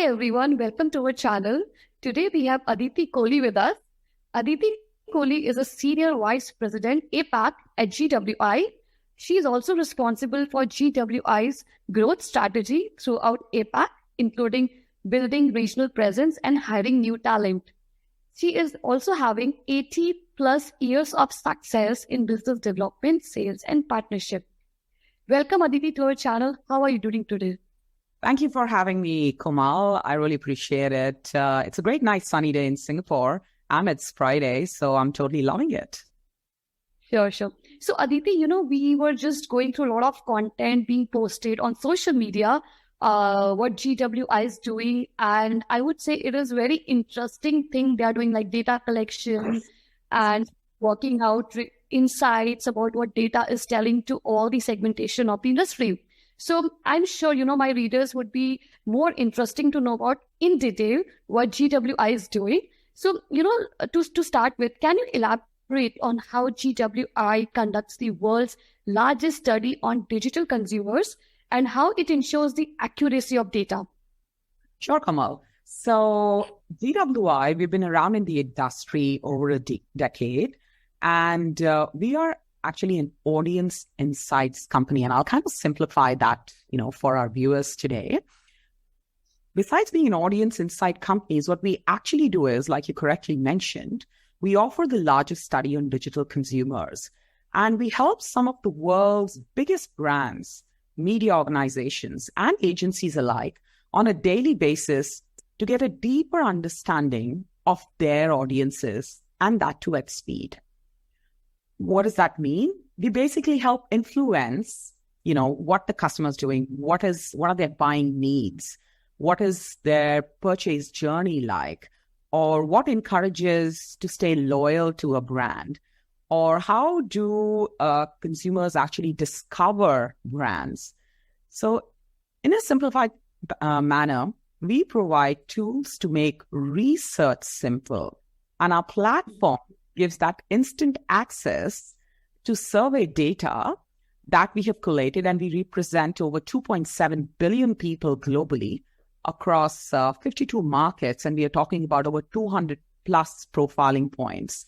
Hi everyone, welcome to our channel. Today we have Aditi Kohli with us. Aditi Kohli is a Senior Vice President APAC at GWI. She is also responsible for GWI's growth strategy throughout APAC, including building regional presence and hiring new talent. She is also having 80 plus years of success in business development, sales, and partnership. Welcome Aditi to our channel. How are you doing today? Thank you for having me, Komal. I really appreciate it. It's a great nice sunny day in Singapore, and it's Friday, so I'm totally loving it. Sure. So Aditi, we were just going through a lot of content being posted on social media, what GWI is doing. And I would say it is very interesting thing they are doing, like data collection and working out insights about what data is telling to all the segmentation of the industry. So I'm sure, my readers would be more interesting to know about in detail what GWI is doing. So, to start with, can you elaborate on how GWI conducts the world's largest study on digital consumers and how it ensures the accuracy of data? Sure, Kamal. So GWI, we've been around in the industry over a decade, and we are actually an audience insights company. And I'll kind of simplify that, for our viewers today. Besides being an audience insight company, what we actually do is, like you correctly mentioned, we offer the largest study on digital consumers. And we help some of the world's biggest brands, media organizations, and agencies alike on a daily basis to get a deeper understanding of their audiences, and that too at speed. What does that mean? We basically help influence, what the customer's doing, what are their buying needs, what is their purchase journey like, or what encourages to stay loyal to a brand, or how do consumers actually discover brands. So in a simplified manner, we provide tools to make research simple, and our platform gives that instant access to survey data that we have collated, and we represent over 2.7 billion people globally across 52 markets, and we are talking about over 200 plus profiling points.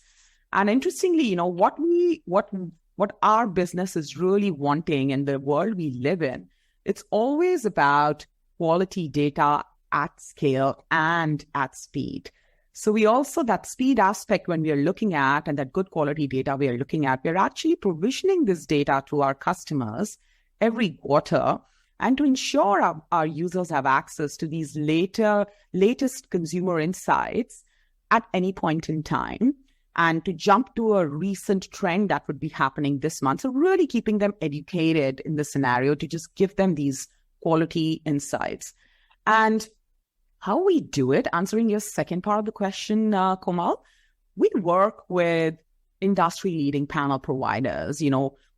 And interestingly, what our business is really wanting in the world we live in, it's always about quality data at scale and at speed. So we also, that speed aspect when we are looking at, and that good quality data we are looking at, we're actually provisioning this data to our customers every quarter, and to ensure our users have access to these latest consumer insights at any point in time, and to jump to a recent trend that would be happening this month. So really keeping them educated in the scenario to just give them these quality insights. And how we do it, answering your second part of the question, Komal, we work with industry-leading panel providers.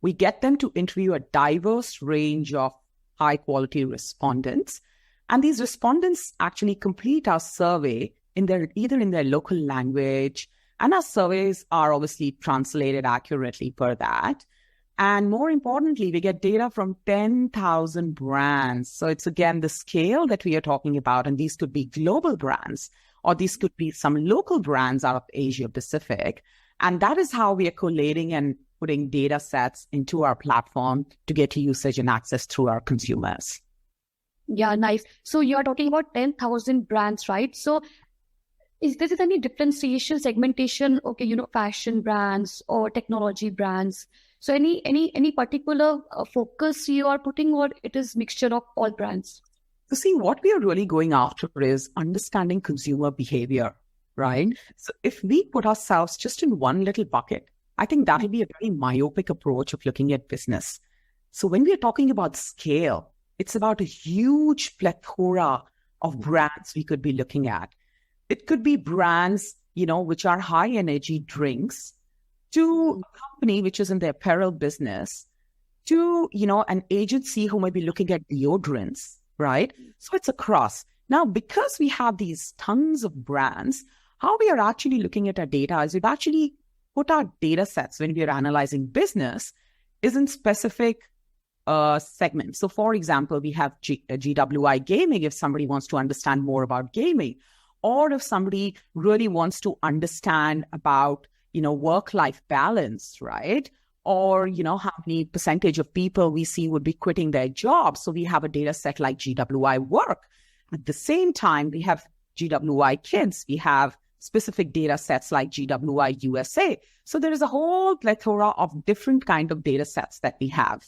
We get them to interview a diverse range of high-quality respondents. And these respondents actually complete our survey either in their local language, and our surveys are obviously translated accurately per that. And more importantly, we get data from 10,000 brands. So it's, again, the scale that we are talking about. And these could be global brands, or these could be some local brands out of Asia Pacific. And that is how we are collating and putting data sets into our platform to get usage and access through our consumers. Yeah, nice. So you're talking about 10,000 brands, right? So is there any differentiation, segmentation? Okay, fashion brands or technology brands. So any particular focus you are putting, or it is mixture of all brands? So see, what we are really going after is understanding consumer behavior, right? So if we put ourselves just in one little bucket, I think that will be a very myopic approach of looking at business. So when we are talking about scale, it's about a huge plethora of brands we could be looking at. It could be brands, which are high energy drinks, to a company which is in the apparel business, to, an agency who might be looking at deodorants, right? So it's across. Now, because we have these tons of brands, how we are actually looking at our data is we've actually put our data sets when we are analyzing business is in specific segments. So for example, we have GWI gaming if somebody wants to understand more about gaming, or if somebody really wants to understand about, work-life balance, right? Or, how many percentage of people we see would be quitting their jobs. So we have a data set like GWI work. At the same time, we have GWI kids. We have specific data sets like GWI USA. So there is a whole plethora of different kind of data sets that we have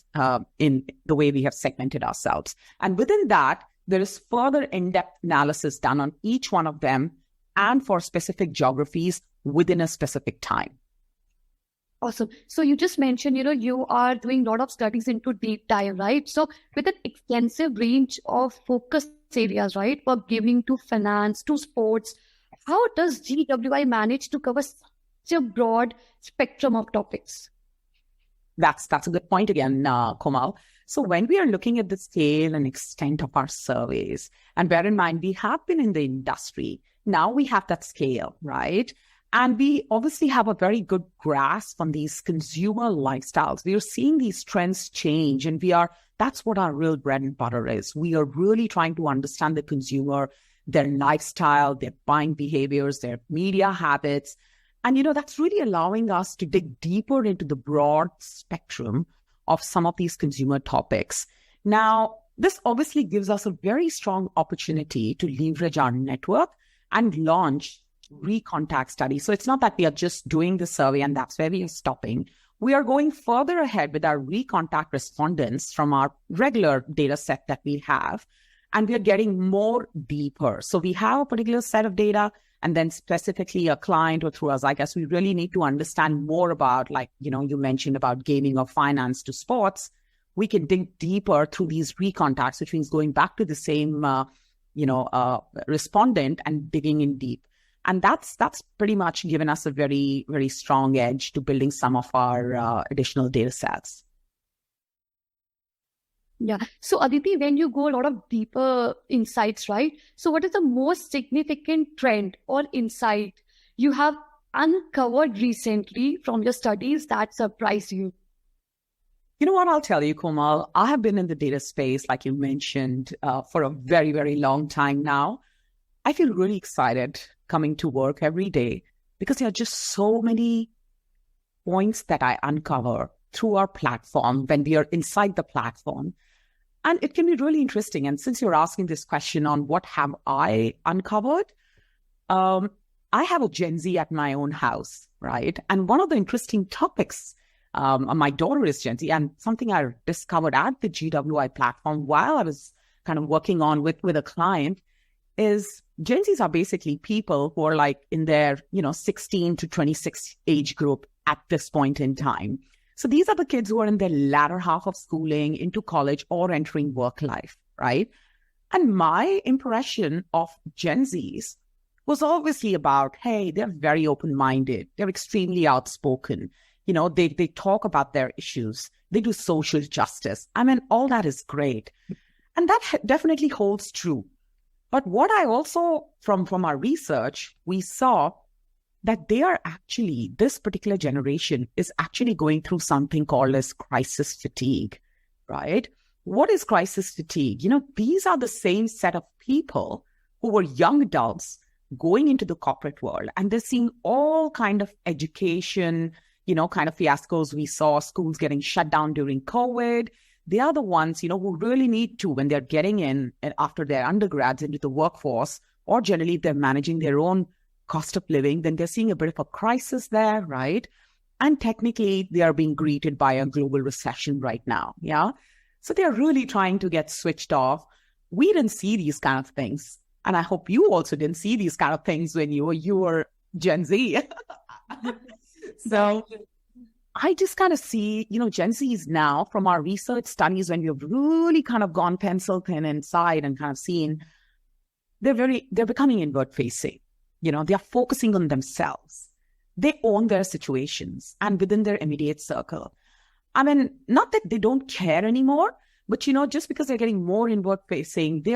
in the way we have segmented ourselves. And within that, there is further in-depth analysis done on each one of them and for specific geographies within a specific time. Awesome. So you just mentioned, you are doing a lot of studies into deep dive, right? So with an extensive range of focus areas, right, from gaming to finance to sports, how does GWI manage to cover such a broad spectrum of topics? That's a good point again, Komal. So when we are looking at the scale and extent of our surveys, and bear in mind, we have been in the industry, now we have that scale, right? And we obviously have a very good grasp on these consumer lifestyles. We are seeing these trends change, and that's what our real bread and butter is. We are really trying to understand the consumer, their lifestyle, their buying behaviors, their media habits. And, that's really allowing us to dig deeper into the broad spectrum of some of these consumer topics. Now, this obviously gives us a very strong opportunity to leverage our network and launch recontact studies. So it's not that we are just doing the survey and that's where we are stopping. We are going further ahead with our recontact respondents from our regular data set that we have, and we are getting more deeper. So we have a particular set of data, and then specifically a client or through us, I guess we really need to understand more about, like, you mentioned about gaming or finance to sports. We can dig deeper through these recontacts, which means going back to the same, respondent and digging in deep. And that's pretty much given us a very, very strong edge to building some of our additional data sets. Yeah. So Aditi, when you go a lot of deeper insights, right? So what is the most significant trend or insight you have uncovered recently from your studies that surprised you? You know what, I'll tell you, Komal, I have been in the data space, like you mentioned, for a very, very long time now. I feel really excited coming to work every day because there are just so many points that I uncover through our platform when we are inside the platform. And it can be really interesting. And since you're asking this question on what have I uncovered, I have a Gen Z at my own house, right? And one of the interesting topics, my daughter is Gen Z, and something I discovered at the GWI platform while I was kind of working on with a client is Gen Zs are basically people who are like in their, 16 to 26 age group at this point in time. So these are the kids who are in their latter half of schooling, into college or entering work life, right? And my impression of Gen Zs was obviously about, hey, they're very open-minded. They're extremely outspoken. They talk about their issues. They do social justice. I mean, all that is great. And that definitely holds true. But what I also, from our research, we saw that this particular generation is actually going through something called as crisis fatigue, right? What is crisis fatigue? These are the same set of people who were young adults going into the corporate world, and they're seeing all kind of education, kind of fiascos. We saw schools getting shut down during COVID. They are the ones, who really need to, when they're getting in after their undergrads into the workforce, or generally if they're managing their own cost of living, then they're seeing a bit of a crisis there, right? And technically, they are being greeted by a global recession right now, yeah? So they're really trying to get switched off. We didn't see these kind of things. And I hope you also didn't see these kind of things when you were Gen Z. So I just kind of see, Gen Zs now from our research studies, when we've really kind of gone pencil thin inside and kind of seen, they're becoming inward facing. They are focusing on themselves. They own their situations and within their immediate circle. I mean, not that they don't care anymore, but, just because they're getting more inward facing, they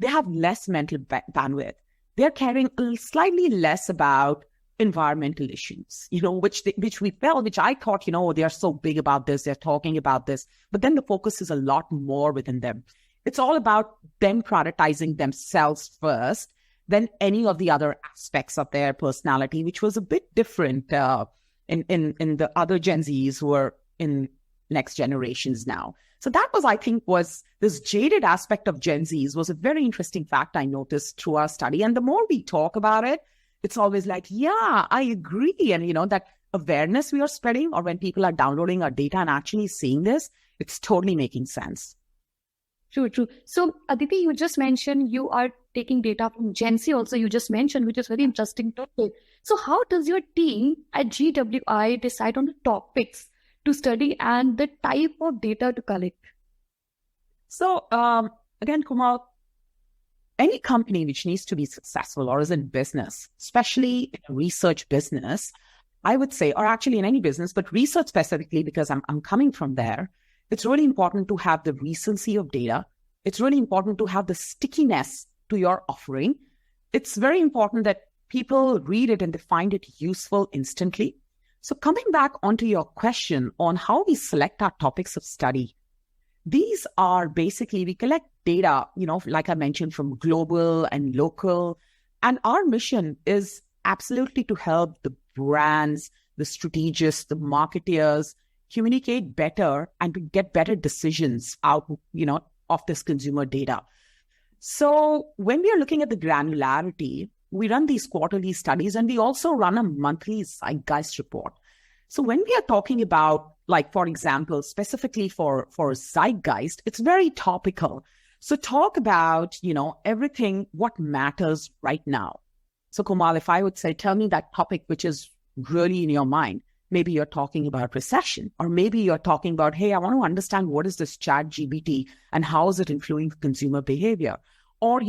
have less mental bandwidth. They're caring slightly less about environmental issues, which I thought, they are so big about this, they're talking about this, but then the focus is a lot more within them. It's all about them prioritizing themselves first than any of the other aspects of their personality, which was a bit different in the other Gen Zs who are in next generations now. So that was, I think, was this jaded aspect of Gen Zs was a very interesting fact I noticed through our study. And the more we talk about it, it's always like, yeah, I agree. And, that awareness we are spreading, or when people are downloading our data and actually seeing this, it's totally making sense. True. So, Aditi, you just mentioned you are taking data from Gen Z also, you just mentioned, which is very interesting topic. So how does your team at GWI decide on the topics to study and the type of data to collect? So, again, Kumar, any company which needs to be successful or is in business, especially in a research business, I would say, or actually in any business, but research specifically, because I'm coming from there, it's really important to have the recency of data. It's really important to have the stickiness to your offering. It's very important that people read it and they find it useful instantly. So coming back onto your question on how we select our topics of study, these are basically, we collect data, like I mentioned, from global and local. And our mission is absolutely to help the brands, the strategists, the marketeers communicate better and to get better decisions out, of this consumer data. So when we are looking at the granularity, we run these quarterly studies and we also run a monthly zeitgeist report. So when we are talking about, like, for example, specifically for zeitgeist, it's very topical. So talk about, everything, what matters right now. So Komal, if I would say, tell me that topic which is really in your mind. Maybe you're talking about recession, or maybe you're talking about, hey, I want to understand what is this ChatGPT and how is it influencing consumer behavior? Or,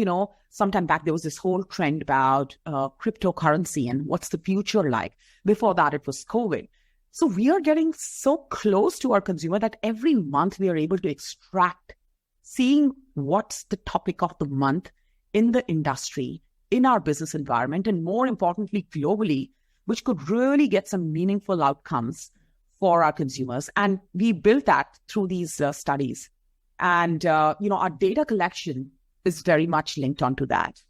sometime back, there was this whole trend about cryptocurrency and what's the future like. Before that, it was COVID. So we are getting so close to our consumer that every month we are able to extract, seeing what's the topic of the month in the industry, in our business environment, and more importantly, globally, which could really get some meaningful outcomes for our consumers. And we built that through these studies. And, our data collection is very much linked onto that.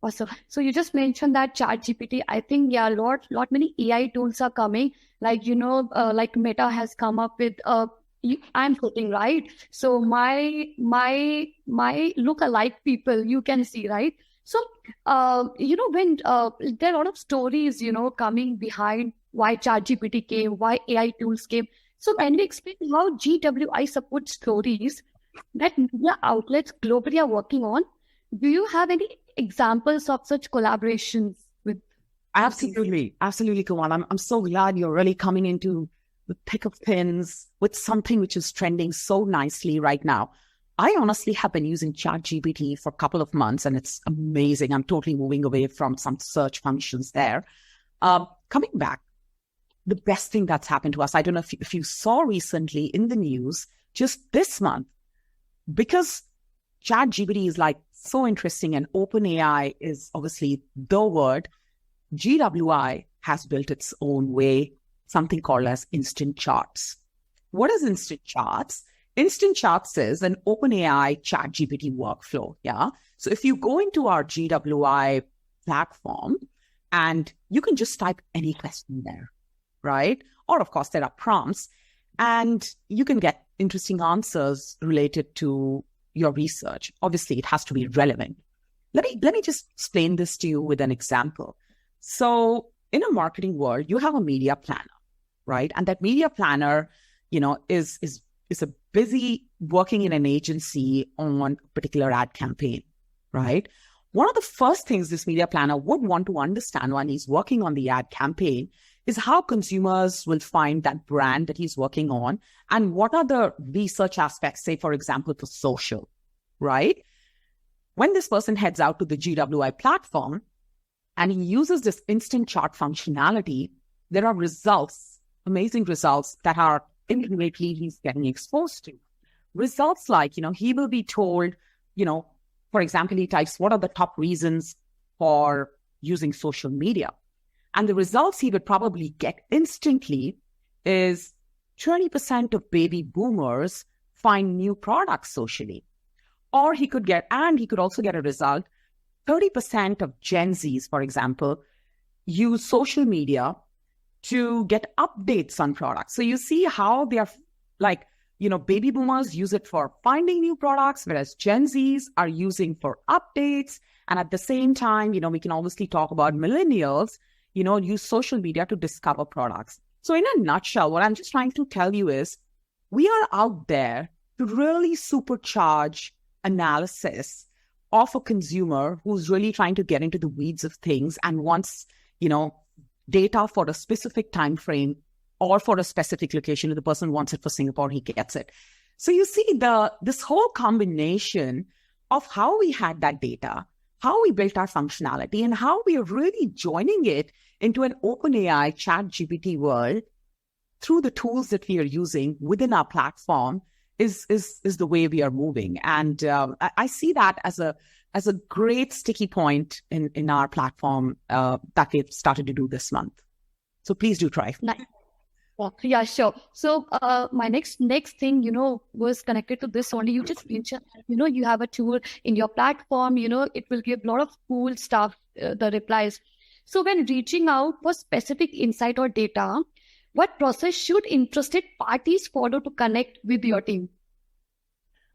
Awesome. So you just mentioned that ChatGPT. I think, lot many AI tools are coming. Like, like Meta has come up with, I'm quoting, right? So my look-alike people, you can see, right? So, when there are a lot of stories, coming behind why ChatGPT came, why AI tools came. So can we explain how GWI supports stories that media outlets globally are working on? Do you have any examples of such collaborations with? Absolutely, Kumar. I'm so glad you're really coming into the thick of things with something which is trending so nicely right now. I honestly have been using ChatGPT for a couple of months and it's amazing. I'm totally moving away from some search functions there. Coming back, the best thing that's happened to us, I don't know if you saw recently in the news, just this month, because ChatGPT is like so interesting and OpenAI is obviously the word, GWI has built its own way, something called as instant charts. What is instant charts? Instant charts is an OpenAI ChatGPT workflow. Yeah. So if you go into our GWI platform and you can just type any question there, right? Or of course there are prompts and you can get interesting answers related to your research. Obviously it has to be relevant. Let me just explain this to you with an example. So in a marketing world, you have a media planner, right? And that media planner, is a busy working in an agency on a particular ad campaign, right? One of the first things this media planner would want to understand when he's working on the ad campaign is how consumers will find that brand that he's working on and what are the research aspects, say, for example, for social, right? When this person heads out to the GWI platform and he uses this instant chart functionality, there are results, amazing results that are immediately he's getting exposed to. Results like, he will be told, for example, he types, what are the top reasons for using social media? And the results he would probably get instantly is 20% of baby boomers find new products socially. Or he could also get a result, 30% of Gen Zs, for example, use social media to get updates on products. So you see how they are like, baby boomers use it for finding new products, whereas Gen Zs are using for updates. And at the same time, we can obviously talk about millennials, use social media to discover products. So in a nutshell, what I'm just trying to tell you is we are out there to really supercharge analysis of a consumer who's really trying to get into the weeds of things and wants, data for a specific time frame or for a specific location. If the person wants it for Singapore, he gets it. So you see this whole combination of how we had that data, how we built our functionality, and how we are really joining it into an OpenAI ChatGPT world through the tools that we are using within our platform is the way we are moving. And I see that as a great sticky point in our platform that we've started to do this month. So please do try. Nice. Yeah, sure. So my next thing, was connected to this only. You just mentioned, you have a tool in your platform, it will give a lot of cool stuff, the replies. So when reaching out for specific insight or data, what process should interested parties follow to connect with your team?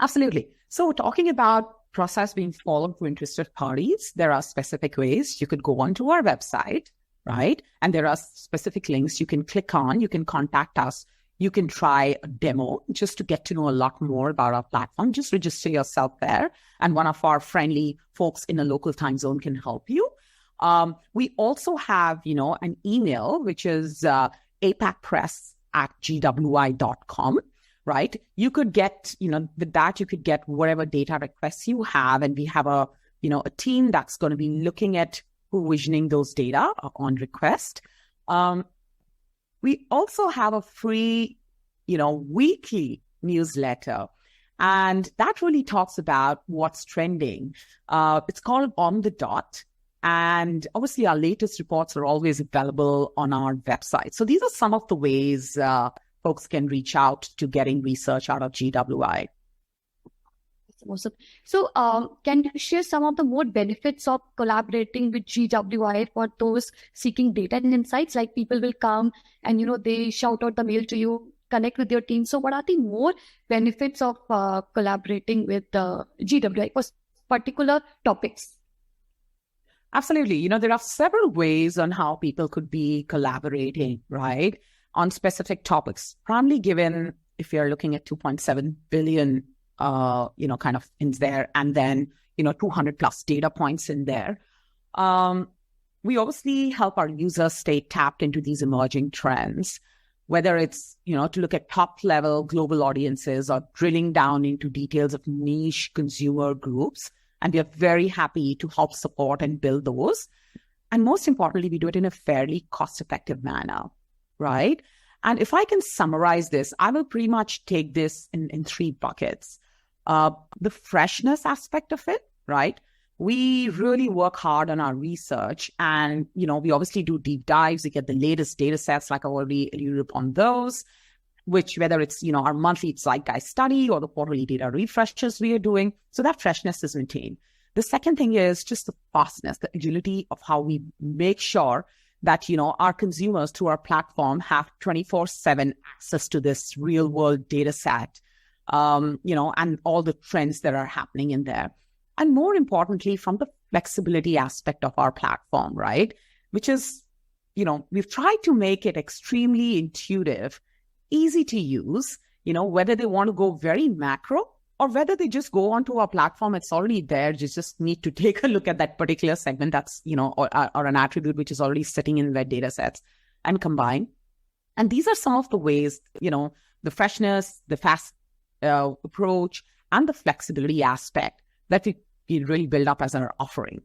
Absolutely. So talking about process being followed for interested parties, there are specific ways. You could go onto our website, right? And there are specific links you can click on. You can contact us. You can try a demo just to get to know a lot more about our platform. Just register yourself there, and one of our friendly folks in a local time zone can help you. We also have, an email, which is apacpress@gwi.com, right? You could get, with that, you could get whatever data requests you have. And we have a team that's going to be looking at provisioning those data on request. We also have a free, weekly newsletter, and that really talks about what's trending. It's called On the Dot. And obviously, our latest reports are always available on our website. So these are some of the ways folks can reach out to getting research out of GWI. Awesome. So can you share some of the more benefits of collaborating with GWI for those seeking data and insights? Like people will come and, they shout out the mail to you, connect with your team. So what are the more benefits of collaborating with GWI for particular topics? Absolutely. There are several ways on how people could be collaborating, right, on specific topics. Primarily given if you're looking at 2.7 billion, kind of in there, and then, 200 plus data points in there. We obviously help our users stay tapped into these emerging trends, whether it's, to look at top level global audiences or drilling down into details of niche consumer groups. And we are very happy to help support and build those. And most importantly, we do it in a fairly cost-effective manner, right? And if I can summarize this, I will pretty much take this in three buckets. The freshness aspect of it, right? We really work hard on our research, and, we obviously do deep dives. We get the latest data sets, like I already alluded upon those, which whether it's, our monthly zeitgeist study or the quarterly data refreshes we are doing. So that freshness is maintained. The second thing is just the fastness, the agility of how we make sure that, our consumers through our platform have 24/7 access to this real world data set, and all the trends that are happening in there. And more importantly, from the flexibility aspect of our platform, right? Which is, we've tried to make it extremely intuitive, easy to use, whether they want to go very macro or whether they just go onto our platform, it's already there. You just need to take a look at that particular segment that's, or an attribute which is already sitting in their data sets and combine. And these are some of the ways, the freshness, the fast approach, and the flexibility aspect that we really build up as our offering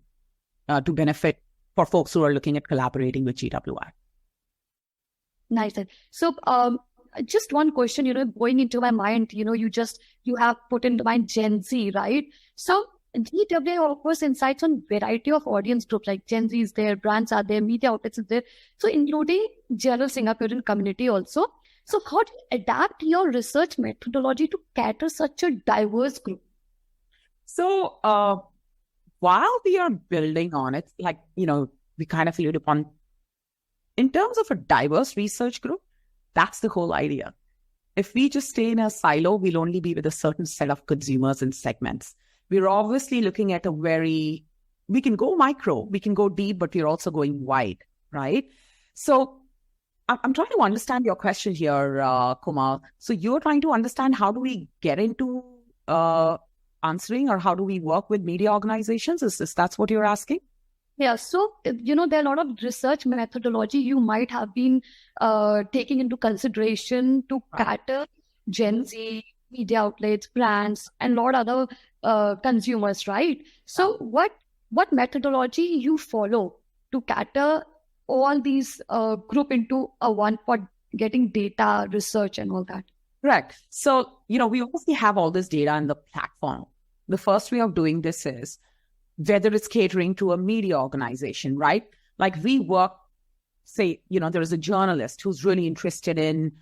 to benefit for folks who are looking at collaborating with GWI. Nice. So just one question, going into my mind, you have put into mind Gen Z, right? So GWI offers insights on variety of audience groups like Gen Z is there, brands are there, media outlets is there. So including general Singaporean community also. So how do you adapt your research methodology to cater such a diverse group? So while we are building on it, like, we kind of alluded upon, in terms of a diverse research group, that's the whole idea. If we just stay in a silo, we'll only be with a certain set of consumers and segments. We're obviously looking at we can go micro, we can go deep, but we're also going wide, right? So I'm trying to understand your question here, Komal. So you're trying to understand how do we get into answering, or how do we work with media organizations? Is that's what you're asking? Yeah, so, there are a lot of research methodology you might have been taking into consideration to cater Gen Z, media outlets, brands, and a lot other consumers, right? So what methodology you follow to cater all these group into a one for getting data, research, and all that? Correct. So, we obviously have all this data in the platform. The first way of doing this is whether it's catering to a media organization, right? Like we work, say, there is a journalist who's really interested in,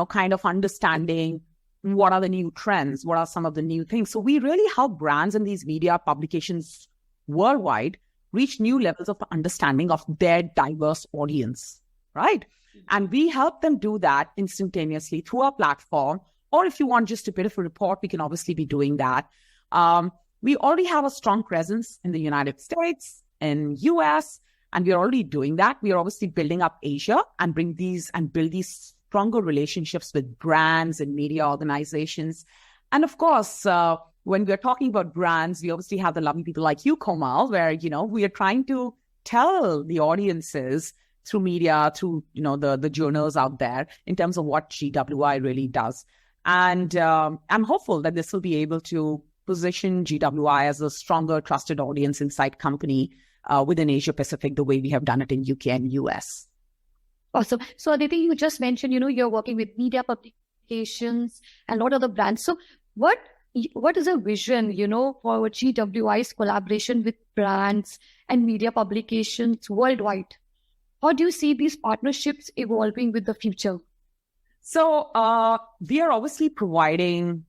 kind of understanding what are the new trends, what are some of the new things. So we really help brands and these media publications worldwide reach new levels of understanding of their diverse audience, right? And we help them do that instantaneously through our platform. Or if you want just a bit of a report, we can obviously be doing that. We already have a strong presence in the United States, in US, and we're already doing that. We are obviously building up Asia and build these stronger relationships with brands and media organizations. And of course, when we're talking about brands, we obviously have the lovely people like you, Komal, where, we are trying to tell the audiences through media, through, the journals out there in terms of what GWI really does. And I'm hopeful that this will be able to position GWI as a stronger, trusted audience insight company within Asia Pacific, the way we have done it in UK and US. Awesome. So Aditi, you just mentioned, you're working with media publications and a lot of the brands. So what is a vision, for GWI's collaboration with brands and media publications worldwide? How do you see these partnerships evolving with the future? So we are obviously providing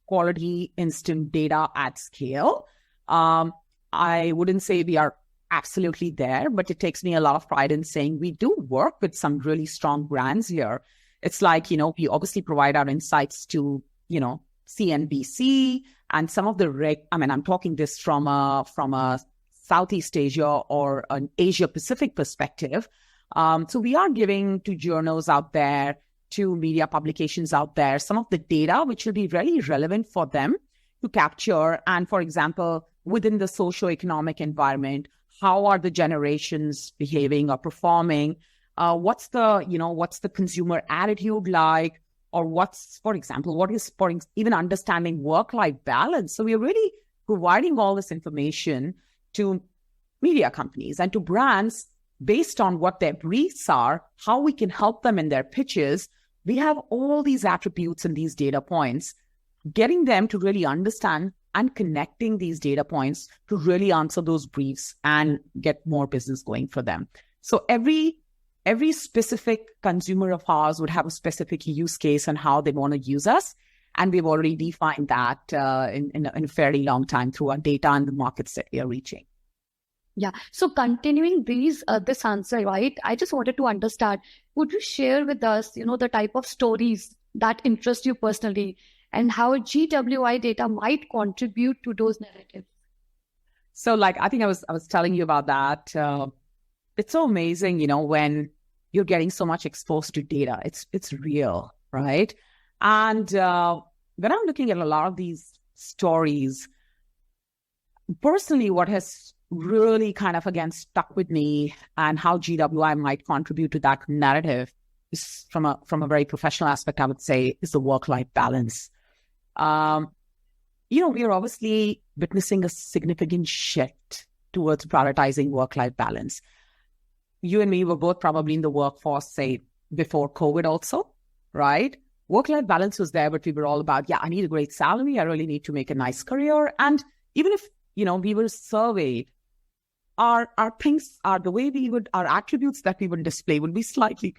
quality instant data at scale. I wouldn't say we are absolutely there, but it takes me a lot of pride in saying we do work with some really strong brands here. It's like, we obviously provide our insights to, CNBC and some of the I'm talking this from a Southeast Asia or an Asia Pacific perspective. So we are giving to journals out there, to media publications out there, some of the data which will be really relevant for them to capture. And for example, within the socio-economic environment, how are the generations behaving or performing? What's the consumer attitude like? Or what is for even understanding work-life balance? So we are really providing all this information to media companies and to brands based on what their briefs are, how we can help them in their pitches. We have all these attributes and these data points, getting them to really understand and connecting these data points to really answer those briefs and get more business going for them. So every specific consumer of ours would have a specific use case and how they want to use us. And we've already defined that in a fairly long time through our data and the markets that we are reaching. Yeah. So continuing this answer, right? I just wanted to understand, would you share with us, the type of stories that interest you personally and how GWI data might contribute to those narratives? So I think I was telling you about that. It's so amazing, when you're getting so much exposed to data. It's real, right? And when I'm looking at a lot of these stories, personally, what has really kind of, again, stuck with me and how GWI might contribute to that narrative is from a very professional aspect, I would say, is the work-life balance. We are obviously witnessing a significant shift towards prioritizing work-life balance. You and me were both probably in the workforce, say, before COVID also, right? Work-life balance was there, but we were all about, I need a great salary. I really need to make a nice career. And even if we were surveyed, our things are the way our attributes that we would display would be slightly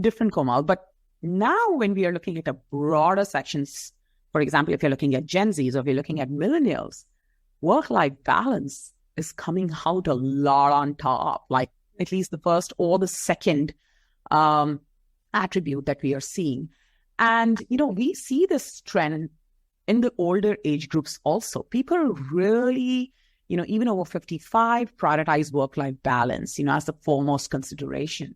different, Komal. But now when we are looking at a broader sections, for example, if you're looking at Gen Zs or if you're looking at millennials, work-life balance is coming out a lot on top, like at least the first or the second attribute that we are seeing. And, we see this trend in the older age groups also. People really, even over 55, prioritize work-life balance, as the foremost consideration.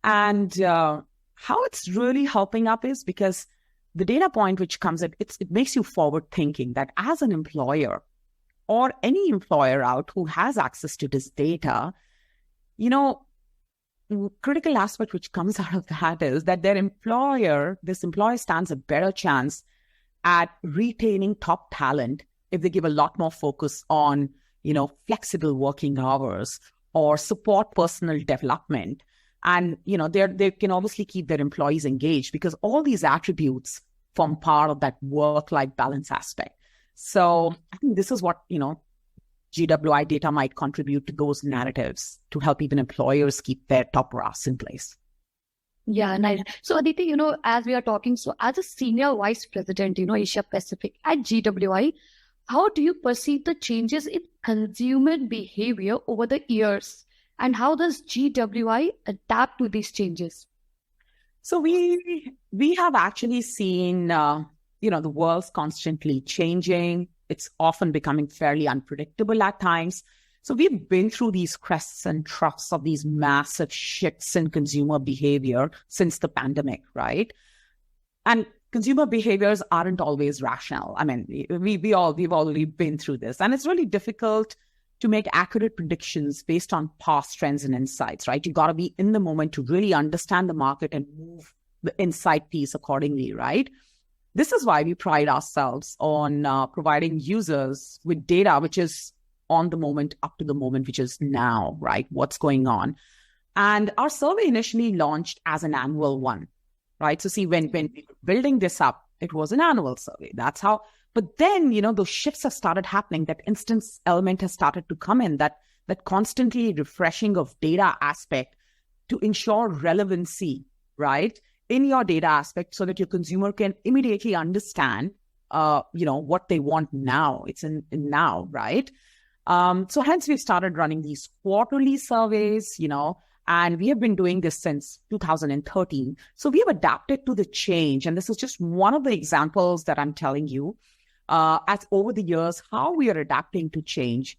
And how it's really helping up is because the data point which comes at, it makes you forward thinking that as an employer or any employer out who has access to this data, critical aspect which comes out of that is that this employer stands a better chance at retaining top talent if they give a lot more focus on, flexible working hours or support personal development. And, they can obviously keep their employees engaged because all these attributes form part of that work-life balance aspect. So I think this is what, GWI data might contribute to those narratives to help even employers keep their top brass in place. Yeah, nice. So Aditi, as we are talking, so as a senior vice president, Asia Pacific at GWI, how do you perceive the changes in consumer behavior over the years? And how does GWI adapt to these changes? So we have actually seen, the world's constantly changing. It's often becoming fairly unpredictable at times. So we've been through these crests and troughs of these massive shifts in consumer behavior since the pandemic, right? And consumer behaviors aren't always rational. I mean, we've already been through this, and it's really difficult to make accurate predictions based on past trends and insights, right? You got to be in the moment to really understand the market and move the insight piece accordingly, right? This is why we pride ourselves on providing users with data which is on the moment, up to the moment, which is now, right? What's going on? And our survey initially launched as an annual one, right? So see, when we were building this up, it was an annual survey. That's how. But then, those shifts have started happening. That instance element has started to come in, that constantly refreshing of data aspect to ensure relevancy, right, in your data aspect so that your consumer can immediately understand, what they want now. It's in now, right? So hence we've started running these quarterly surveys, and we have been doing this since 2013. So we have adapted to the change. And this is just one of the examples that I'm telling you. As over the years, how we are adapting to change,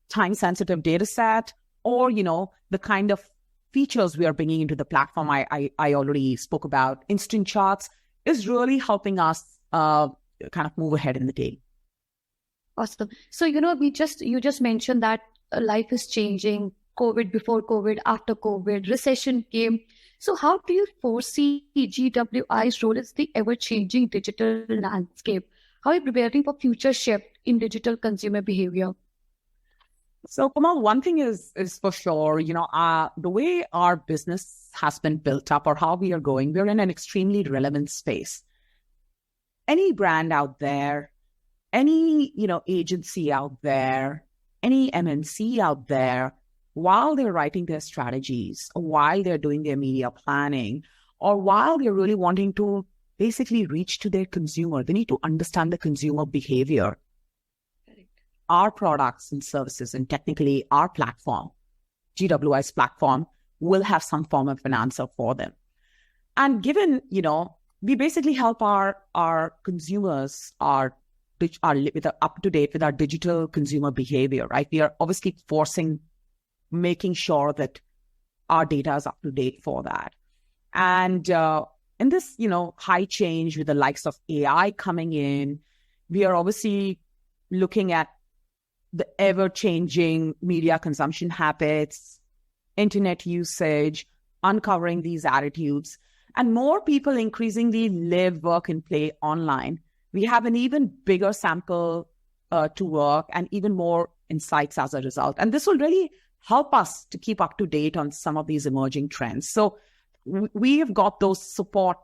time-sensitive data set, or, the kind of features we are bringing into the platform I already spoke about, instant charts, is really helping us kind of move ahead in the day. Awesome. So, you just mentioned that life is changing, COVID, before COVID, after COVID, recession came. So how do you foresee GWI's role in the ever-changing digital landscape? How are you preparing for future shift in digital consumer behavior? So, Kamal, one thing is for sure, the way our business has been built up or how we are going, we're in an extremely relevant space. Any brand out there, any, agency out there, any MNC out there, while they're writing their strategies, or while they're doing their media planning, or while they're really wanting to basically reach to their consumer, they need to understand the consumer behavior. Our products and services, and technically our platform, GWI's platform, will have some form of an answer for them. And given, we basically help our consumers are up to date with our digital consumer behavior, right? We are obviously making sure that our data is up to date for that. And in this, high change with the likes of AI coming in, we are obviously looking at the ever-changing media consumption habits, internet usage, uncovering these attitudes, and more people increasingly live, work, and play online. We have an even bigger sample to work and even more insights as a result. And this will really help us to keep up to date on some of these emerging trends. So we have got those support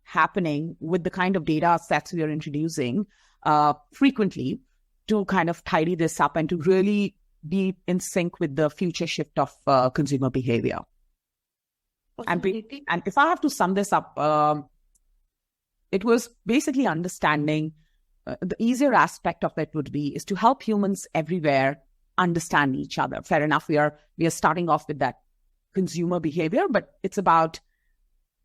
happening with the kind of data sets we are introducing frequently to kind of tidy this up and to really be in sync with the future shift of consumer behavior. And if I have to sum this up, it was basically understanding the easier aspect of it would be is to help humans everywhere understand each other. Fair enough, we are starting off with that consumer behavior, but it's about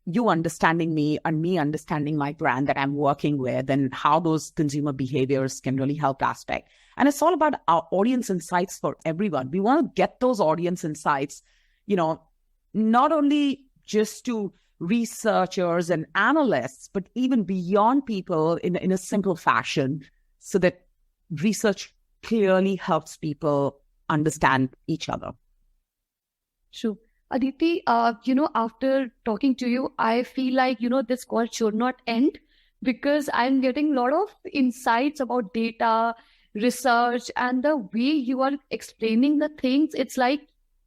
you understanding me and me understanding my brand that I'm working with and how those consumer behaviors can really help aspect. And it's all about our audience insights for everyone. We want to get those audience insights, not only just to researchers and analysts, but even beyond people in a simple fashion so that research clearly helps people understand each other. True. Aditi, after talking to you, I feel like, this call should not end because I'm getting a lot of insights about data, research, and the way you are explaining the things. It's like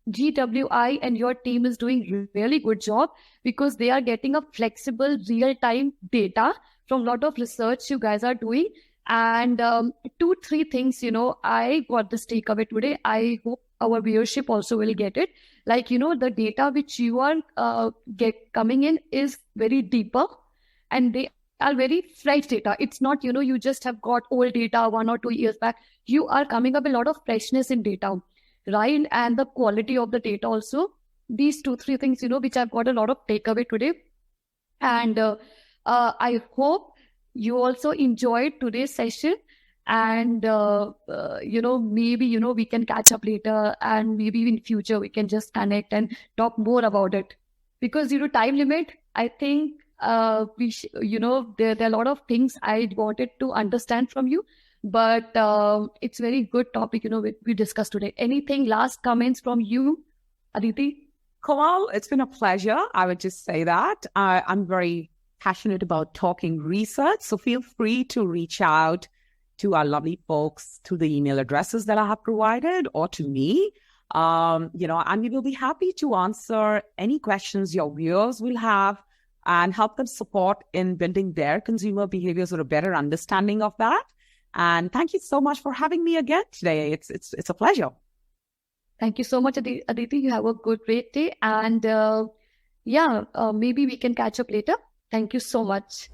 GWI and your team is doing really good job because they are getting a flexible real-time data from a lot of research you guys are doing. And 2-3 things, I got this takeaway today. I hope our viewership also will get it. Like, the data which you are coming in is very deeper and they are very fresh data. It's not, you just have got old data 1 or 2 years back. You are coming up with a lot of freshness in data, right? And the quality of the data also. These 2-3 things, which I've got a lot of takeaway today. And I hope you also enjoyed today's session. And, maybe, we can catch up later and maybe in future we can just connect and talk more about it. Because, time limit, I think, there are a lot of things I wanted to understand from you. But it's very good topic, we discussed today. Anything last comments from you, Aditi? Komal, it's been a pleasure. I would just say that. I'm very passionate about talking research. So feel free to reach out to our lovely folks through the email addresses that I have provided or to me. And we will be happy to answer any questions your viewers will have and help them support in building their consumer behaviors or a better understanding of that. And thank you so much for having me again today. It's a pleasure. Thank you so much, Aditi. You have a great day. And maybe we can catch up later. Thank you so much.